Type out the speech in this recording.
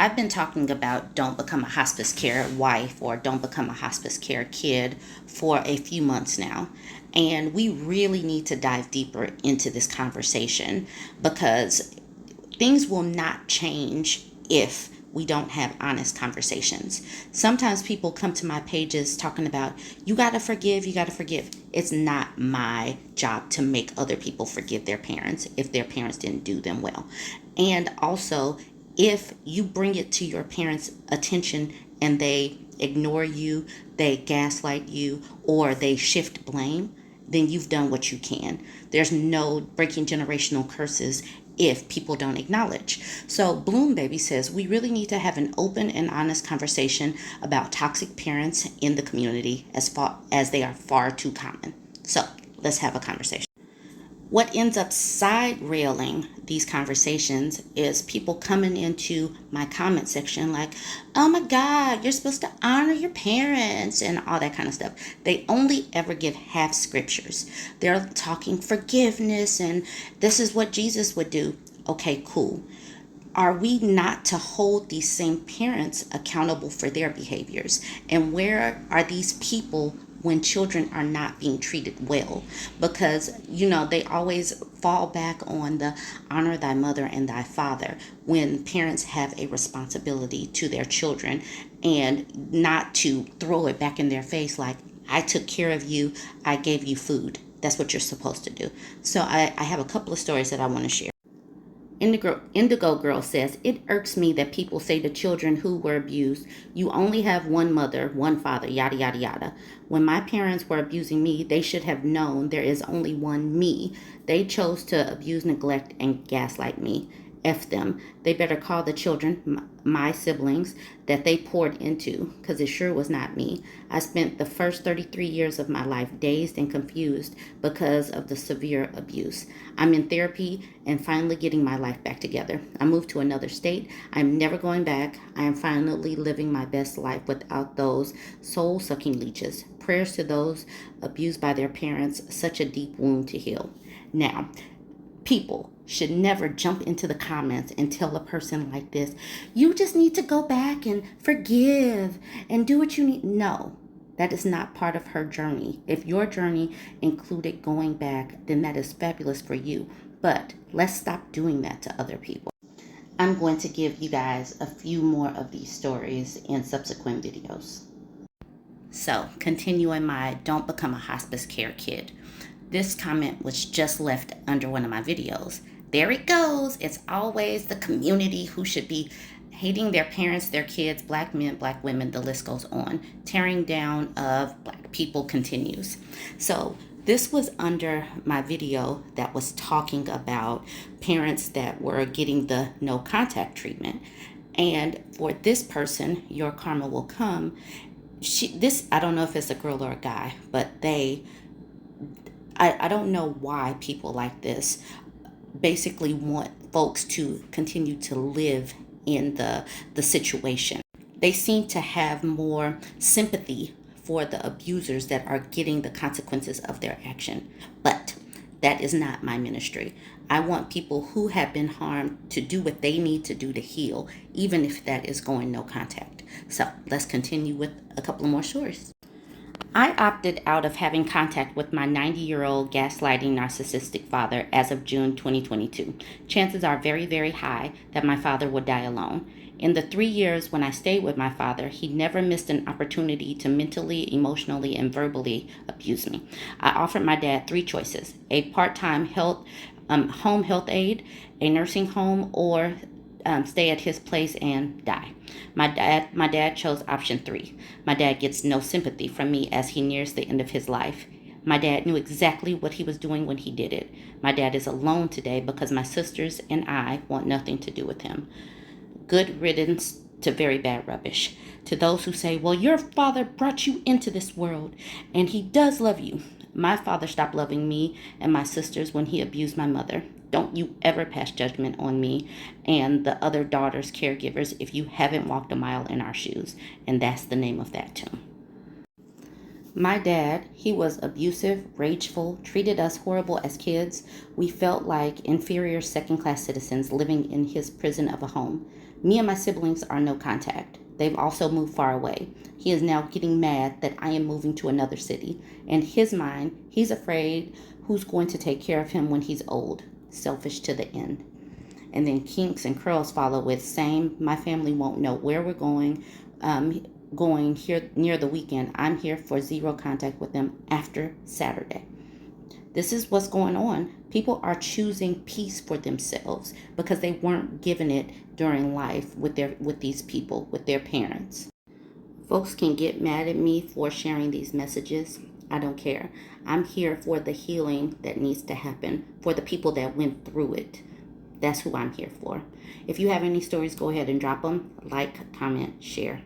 I've been talking about don't become a hospice care wife or don't become a hospice care kid for a few months now. And we really need to dive deeper into this conversation because things will not change if we don't have honest conversations. Sometimes people come to my pages talking about, you got to forgive, you got to forgive. It's not my job to make other people forgive their parents if their parents didn't do them well. And also, if you bring it to your parents' attention and they ignore you, they gaslight you, or they shift blame, then you've done what you can. There's no breaking generational curses if people don't acknowledge. So Bloom Baby says we really need to have an open and honest conversation about toxic parents in the community as far as they are far too common. So let's have a conversation. What ends up side railing these conversations is people coming into my comment section like, oh my God, you're supposed to honor your parents and all that kind of stuff. They only ever give half scriptures. They're talking forgiveness and this is what Jesus would do. Okay, cool. Are we not to hold these same parents accountable for their behaviors? And where are these people when children are not being treated well? Because, they always fall back on the honor thy mother and thy father when parents have a responsibility to their children and not to throw it back in their face like, I took care of you, I gave you food. That's what you're supposed to do. So I have a couple of stories that I want to share. Indigo Girl says, it irks me that people say to children who were abused, you only have one mother, one father, yada, yada, yada. When my parents were abusing me, they should have known there is only one me. They chose to abuse, neglect, and gaslight me. F them. They better call the children, my siblings, that they poured into, because it sure was not me. I spent the first 33 years of my life dazed and confused because of the severe abuse. I'm in therapy and finally getting my life back together. I moved to another state. I'm never going back. I am finally living my best life without those soul-sucking leeches. Prayers to those abused by their parents, such a deep wound to heal. Now, people should never jump into the comments and tell a person like this, you just need to go back and forgive and do what you need. No, that is not part of her journey. If your journey included going back, then that is fabulous for you. But let's stop doing that to other people. I'm going to give you guys a few more of these stories in subsequent videos. So, continuing my don't become a hospice care kid. This comment was just left under one of my videos. There it goes. It's always the community who should be hating their parents, their kids, black men, black women, the list goes on. Tearing down of black people continues. So this was under my video that was talking about parents that were getting the no contact treatment. And for this person, your karma will come. I don't know if it's a girl or a guy, but I don't know why people like this basically want folks to continue to live in the situation. They seem to have more sympathy for the abusers that are getting the consequences of their action. But that is not my ministry. I want people who have been harmed to do what they need to do to heal, even if that is going no contact. So let's continue with a couple more stories. I opted out of having contact with my 90-year-old gaslighting narcissistic father as of June 2022. Chances are very, very high that my father will die alone. In the 3 years when I stayed with my father, he never missed an opportunity to mentally, emotionally, and verbally abuse me. I offered my dad 3 choices: a part-time home health aide, a nursing home, or stay at his place and die. My dad chose option 3. My dad gets no sympathy from me as he nears the end of his life. My dad knew exactly what he was doing when he did it. My dad is alone today because my sisters and I want nothing to do with him. Good riddance to very bad rubbish. To those who say, well, your father brought you into this world and he does love you. My father stopped loving me and my sisters when he abused my mother. Don't you ever pass judgment on me and the other daughters' caregivers if you haven't walked a mile in our shoes. And that's the name of that tune. My dad, he was abusive, rageful, treated us horrible as kids. We felt like inferior second class citizens living in his prison of a home. Me and my siblings are no contact. They've also moved far away. He is now getting mad that I am moving to another city. In his mind, he's afraid who's going to take care of him when he's old. Selfish to the end. And then Kinks and Curls follow with same. My family won't know where we're going here near the weekend. I'm here for zero contact with them after Saturday. This is what's going on. People are choosing peace for themselves because they weren't given it during life with these people, with their parents. Folks can get mad at me for sharing these messages. I don't care. I'm here for the healing that needs to happen for the people that went through it. That's who I'm here for. If you have any stories, go ahead and drop them. Like, comment, share.